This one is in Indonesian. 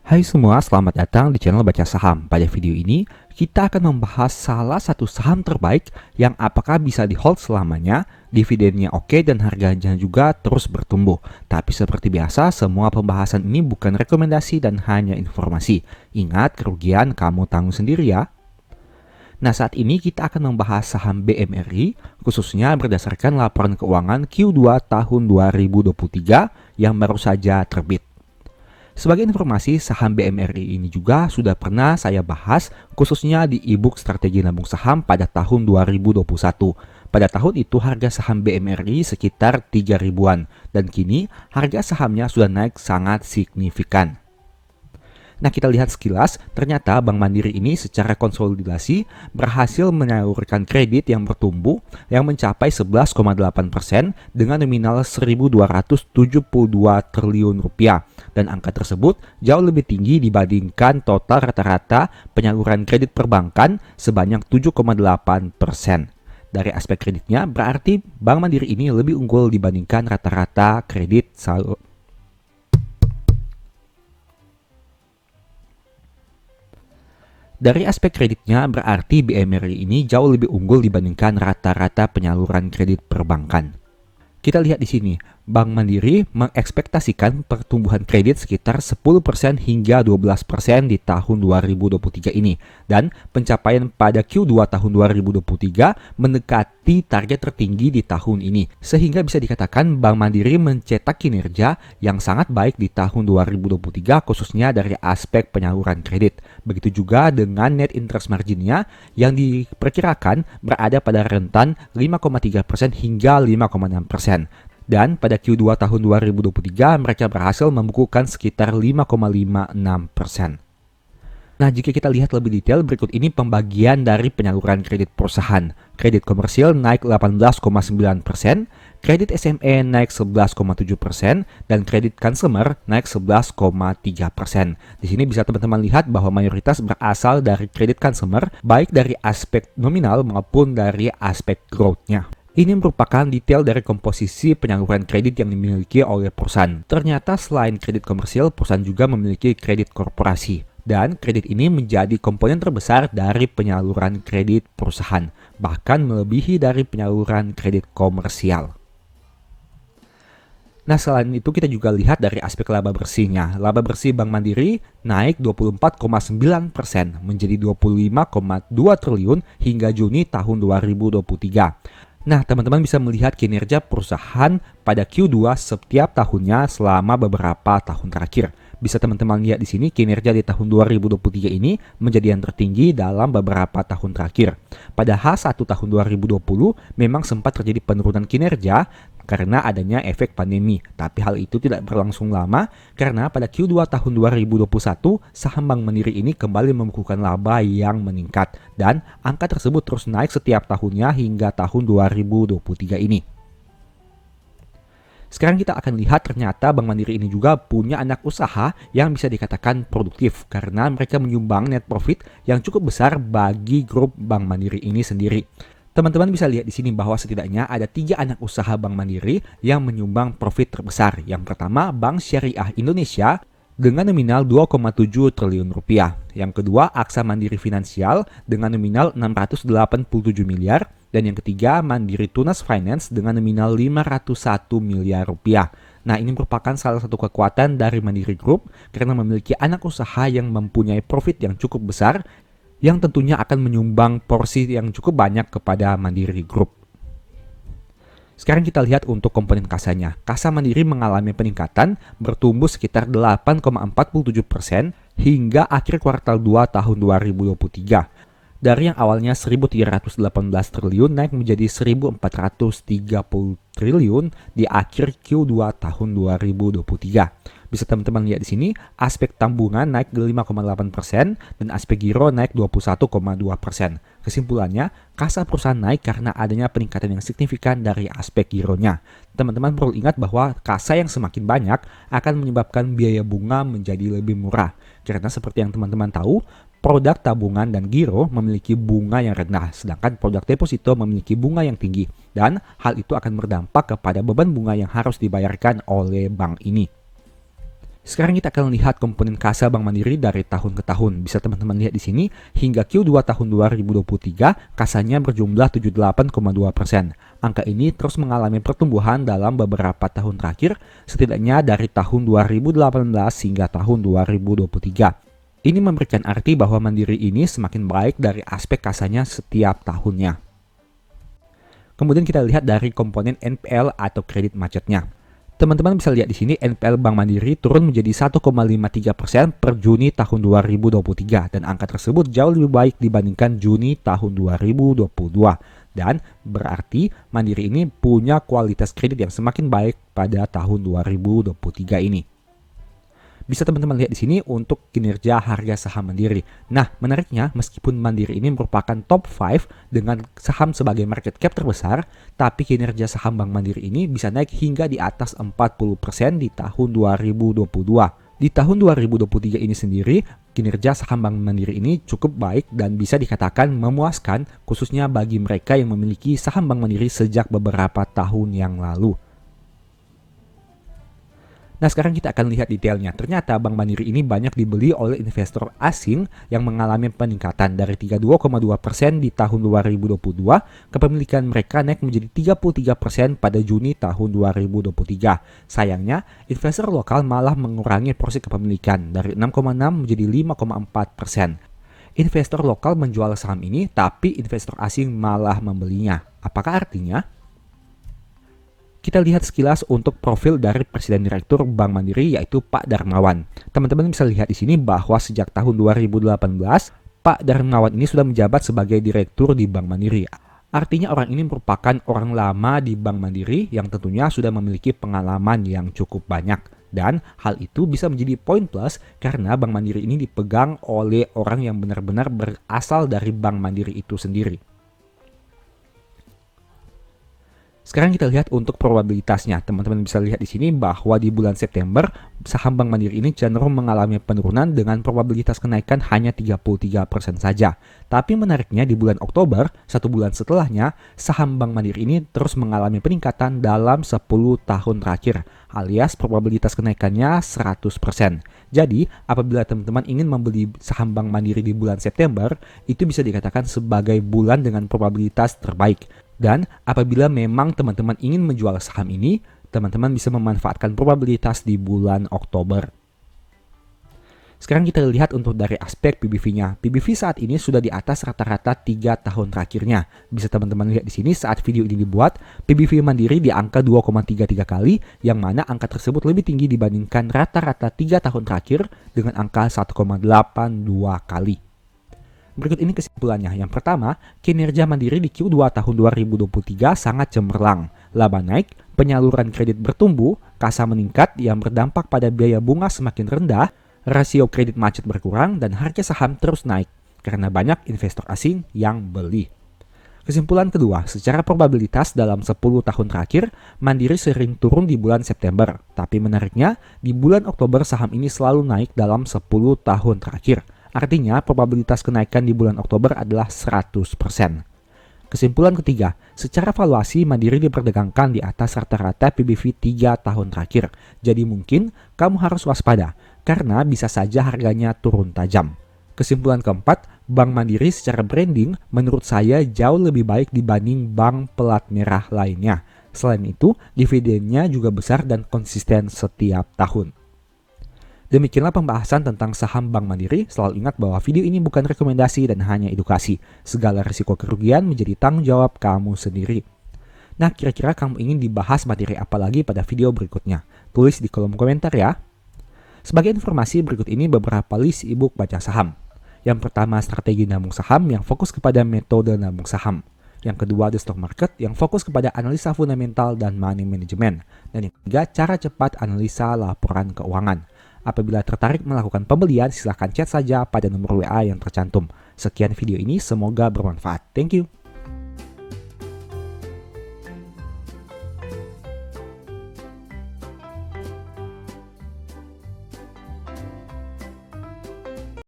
Hai semua, selamat datang di channel Baca Saham. Pada video ini, kita akan membahas salah satu saham terbaik yang apakah bisa di-hold selamanya, dividennya oke dan harganya juga terus bertumbuh. Tapi seperti biasa, semua pembahasan ini bukan rekomendasi dan hanya informasi. Ingat, kerugian kamu tanggung sendiri ya. Nah, saat ini kita akan membahas saham BMRI, khususnya berdasarkan laporan keuangan Q2 tahun 2023 yang baru saja terbit. Sebagai informasi, saham BMRI ini juga sudah pernah saya bahas khususnya di e-book Strategi Nabung Saham pada tahun 2021. Pada tahun itu harga saham BMRI sekitar 3 ribuan dan kini harga sahamnya sudah naik sangat signifikan. Nah, kita lihat sekilas, ternyata Bank Mandiri ini secara konsolidasi berhasil menyalurkan kredit yang bertumbuh yang mencapai 11,8% dengan nominal 1.272 triliun rupiah. Dan angka tersebut jauh lebih tinggi dibandingkan total rata-rata penyaluran kredit perbankan sebanyak 7,8%. Dari aspek kreditnya, berarti Bank Mandiri ini lebih unggul dibandingkan rata-rata kredit salur. Dari aspek kreditnya, berarti BMRI ini jauh lebih unggul dibandingkan rata-rata penyaluran kredit perbankan. Kita lihat di sini, Bank Mandiri mengekspektasikan pertumbuhan kredit sekitar 10% hingga 12% di tahun 2023 ini. Dan pencapaian pada Q2 tahun 2023 mendekati target tertinggi di tahun ini. Sehingga bisa dikatakan Bank Mandiri mencetak kinerja yang sangat baik di tahun 2023 khususnya dari aspek penyaluran kredit. Begitu juga dengan net interest marginnya yang diperkirakan berada pada rentan 5,3% hingga 5,6%. Dan pada Q2 tahun 2023 mereka berhasil membukukan sekitar 5,56%. Nah, jika kita lihat lebih detail, berikut ini pembagian dari penyaluran kredit perusahaan. Kredit komersil naik 18,9%, kredit SME naik 11,7%, dan kredit consumer naik 11,3%. Di sini bisa teman-teman lihat bahwa mayoritas berasal dari kredit consumer, baik dari aspek nominal maupun dari aspek growth-nya. Ini merupakan detail dari komposisi penyaluran kredit yang dimiliki oleh perusahaan. Ternyata selain kredit komersil, perusahaan juga memiliki kredit korporasi. Dan kredit ini menjadi komponen terbesar dari penyaluran kredit perusahaan, bahkan melebihi dari penyaluran kredit komersial. Nah, selain itu kita juga lihat dari aspek laba bersihnya. Laba bersih Bank Mandiri naik 24,9% menjadi 25,2 triliun hingga Juni tahun 2023. Nah, teman-teman bisa melihat kinerja perusahaan pada Q2 setiap tahunnya selama beberapa tahun terakhir. Bisa teman-teman lihat di sini kinerja di tahun 2023 ini menjadi yang tertinggi dalam beberapa tahun terakhir. Pada H1 tahun 2020 memang sempat terjadi penurunan kinerja karena adanya efek pandemi. Tapi hal itu tidak berlangsung lama karena pada Q2 tahun 2021 saham Bank Mandiri ini kembali membukukan laba yang meningkat dan angka tersebut terus naik setiap tahunnya hingga tahun 2023 ini. Sekarang kita akan lihat ternyata Bank Mandiri ini juga punya anak usaha yang bisa dikatakan produktif karena mereka menyumbang net profit yang cukup besar bagi grup Bank Mandiri ini sendiri. Teman-teman bisa lihat di sini bahwa setidaknya ada 3 anak usaha Bank Mandiri yang menyumbang profit terbesar. Yang pertama, Bank Syariah Indonesia dengan nominal 2,7 triliun rupiah. Yang kedua, Aksa Mandiri Finansial dengan nominal 687 miliar. Dan yang ketiga, Mandiri Tunas Finance dengan nominal 501 miliar rupiah. Nah, ini merupakan salah satu kekuatan dari Mandiri Group karena memiliki anak usaha yang mempunyai profit yang cukup besar yang tentunya akan menyumbang porsi yang cukup banyak kepada Mandiri Group. Sekarang kita lihat untuk komponen kasanya. Kasa Mandiri mengalami peningkatan bertumbuh sekitar 8,47% hingga akhir kuartal 2 tahun 2023. Dari yang awalnya 1.318 triliun naik menjadi 1.430 triliun di akhir Q2 tahun 2023. Bisa teman-teman lihat di sini, aspek tabungan naik 5,8% dan aspek giro naik 21,2%. Kesimpulannya, kasa perusahaan naik karena adanya peningkatan yang signifikan dari aspek gironya. Teman-teman perlu ingat bahwa kasa yang semakin banyak akan menyebabkan biaya bunga menjadi lebih murah. Karena seperti yang teman-teman tahu, produk tabungan dan giro memiliki bunga yang rendah, sedangkan produk deposito memiliki bunga yang tinggi. Dan hal itu akan berdampak kepada beban bunga yang harus dibayarkan oleh bank ini. Sekarang kita akan lihat komponen kasa Bank Mandiri dari tahun ke tahun. Bisa teman-teman lihat di sini, hingga Q2 tahun 2023, kasanya berjumlah 78,2%. Angka ini terus mengalami pertumbuhan dalam beberapa tahun terakhir, setidaknya dari tahun 2018 hingga tahun 2023. Ini memberikan arti bahwa Mandiri ini semakin baik dari aspek kasanya setiap tahunnya. Kemudian kita lihat dari komponen NPL atau kredit macetnya. Teman-teman bisa lihat di sini NPL Bank Mandiri turun menjadi 1,53% per Juni tahun 2023 dan angka tersebut jauh lebih baik dibandingkan Juni tahun 2022. Dan berarti Mandiri ini punya kualitas kredit yang semakin baik pada tahun 2023 ini. Bisa teman-teman lihat di sini untuk kinerja harga saham Mandiri. Nah, menariknya meskipun Mandiri ini merupakan top 5 dengan saham sebagai market cap terbesar, tapi kinerja saham Bank Mandiri ini bisa naik hingga di atas 40% di tahun 2022. Di tahun 2023 ini sendiri, kinerja saham Bank Mandiri ini cukup baik dan bisa dikatakan memuaskan khususnya bagi mereka yang memiliki saham Bank Mandiri sejak beberapa tahun yang lalu. Nah, sekarang kita akan lihat detailnya. Ternyata Bank Mandiri ini banyak dibeli oleh investor asing yang mengalami peningkatan dari 32,2% di tahun 2022, kepemilikan mereka naik menjadi 33% pada Juni tahun 2023. Sayangnya, investor lokal malah mengurangi porsi kepemilikan dari 6,6 menjadi 5,4%. Investor lokal menjual saham ini, tapi investor asing malah membelinya. Apakah artinya? Kita lihat sekilas untuk profil dari Presiden Direktur Bank Mandiri yaitu Pak Darmawan. Teman-teman bisa lihat di sini bahwa sejak tahun 2018, Pak Darmawan ini sudah menjabat sebagai Direktur di Bank Mandiri. Artinya orang ini merupakan orang lama di Bank Mandiri yang tentunya sudah memiliki pengalaman yang cukup banyak. Dan hal itu bisa menjadi poin plus karena Bank Mandiri ini dipegang oleh orang yang benar-benar berasal dari Bank Mandiri itu sendiri. Sekarang kita lihat untuk probabilitasnya. Teman-teman bisa lihat di sini bahwa di bulan September, saham Bank Mandiri ini cenderung mengalami penurunan dengan probabilitas kenaikan hanya 33% saja. Tapi menariknya di bulan Oktober, 1 bulan setelahnya, saham Bank Mandiri ini terus mengalami peningkatan dalam 10 tahun terakhir, alias probabilitas kenaikannya 100%. Jadi, apabila teman-teman ingin membeli saham Bank Mandiri di bulan September, itu bisa dikatakan sebagai bulan dengan probabilitas terbaik. Dan apabila memang teman-teman ingin menjual saham ini, teman-teman bisa memanfaatkan probabilitas di bulan Oktober. Sekarang kita lihat untuk dari aspek PBV-nya. PBV saat ini sudah di atas rata-rata 3 tahun terakhirnya. Bisa teman-teman lihat di sini saat video ini dibuat, PBV Mandiri di angka 2,33 kali, yang mana angka tersebut lebih tinggi dibandingkan rata-rata 3 tahun terakhir dengan angka 1,82 kali. Berikut ini kesimpulannya. Yang pertama, kinerja Mandiri di Q2 tahun 2023 sangat cemerlang. Laba naik, penyaluran kredit bertumbuh, kasa meningkat yang berdampak pada biaya bunga semakin rendah, rasio kredit macet berkurang, dan harga saham terus naik karena banyak investor asing yang beli. Kesimpulan kedua, secara probabilitas dalam 10 tahun terakhir, Mandiri sering turun di bulan September. Tapi menariknya, di bulan Oktober saham ini selalu naik dalam 10 tahun terakhir. Artinya, probabilitas kenaikan di bulan Oktober adalah 100%. Kesimpulan ketiga, secara valuasi Mandiri diperdagangkan di atas rata-rata PBV 3 tahun terakhir. Jadi mungkin kamu harus waspada, karena bisa saja harganya turun tajam. Kesimpulan keempat, Bank Mandiri secara branding menurut saya jauh lebih baik dibanding bank pelat merah lainnya. Selain itu, dividennya juga besar dan konsisten setiap tahun. Demikianlah pembahasan tentang saham Bank Mandiri. Selalu ingat bahwa video ini bukan rekomendasi dan hanya edukasi. Segala risiko kerugian menjadi tanggung jawab kamu sendiri. Nah, kira-kira kamu ingin dibahas materi apa lagi pada video berikutnya? Tulis di kolom komentar ya. Sebagai informasi, berikut ini beberapa list ebook baca saham. Yang pertama, strategi nabung saham yang fokus kepada metode nabung saham. Yang kedua, The Stock Market yang fokus kepada analisa fundamental dan money management. Dan yang ketiga, cara cepat analisa laporan keuangan. Apabila tertarik melakukan pembelian, silahkan chat saja pada nomor WA yang tercantum. Sekian video ini, semoga bermanfaat. Thank you.